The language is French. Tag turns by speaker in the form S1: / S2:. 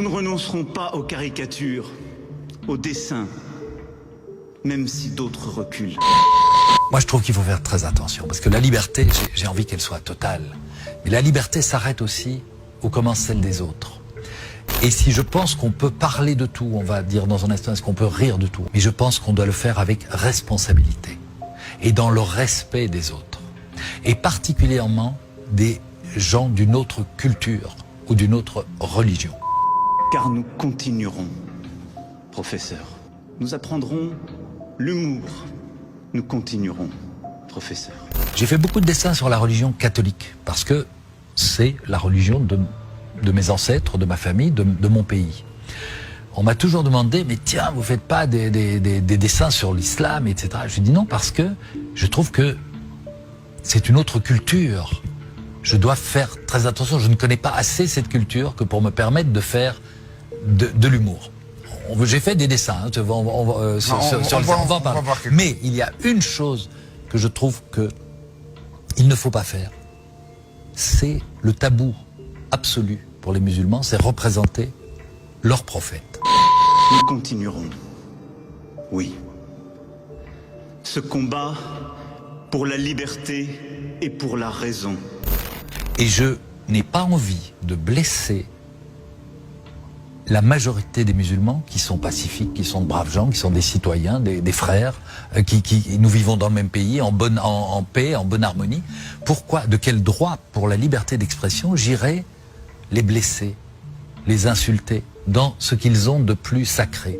S1: Nous ne renoncerons pas aux caricatures, aux dessins, même si d'autres reculent.
S2: Moi, je trouve qu'il faut faire très attention, parce que la liberté, j'ai envie qu'elle soit totale. Mais la liberté s'arrête aussi où commence celle des autres. Et si je pense qu'on peut parler de tout, on va dire dans un instant, est-ce qu'on peut rire de tout? Mais je pense qu'on doit le faire avec responsabilité et dans le respect des autres. Et particulièrement des gens d'une autre culture ou d'une autre religion.
S1: Car nous continuerons, professeur. Nous apprendrons l'humour. Nous continuerons, professeur.
S2: J'ai fait beaucoup de dessins sur la religion catholique, parce que c'est la religion de mes ancêtres, de ma famille, de mon pays. On m'a toujours demandé, mais tiens, vous faites pas des dessins sur l'islam, etc. Je dis non, parce que je trouve que c'est une autre culture. Je dois faire très attention. Je ne connais pas assez cette culture que pour me permettre de faire de l'humour. J'ai fait des dessins, hein, on va en parler. Mais il y a une chose que je trouve que il ne faut pas faire. C'est le tabou absolu pour les musulmans, c'est représenter leur prophète.
S1: Nous continuerons. Oui. Ce combat pour la liberté et pour la raison.
S2: Et je n'ai pas envie de blesser la majorité des musulmans qui sont pacifiques, qui sont de braves gens, qui sont des citoyens, des frères, nous vivons dans le même pays, en paix, en bonne harmonie. Pourquoi, de quel droit, pour la liberté d'expression, j'irais les blesser, les insulter dans ce qu'ils ont de plus sacré?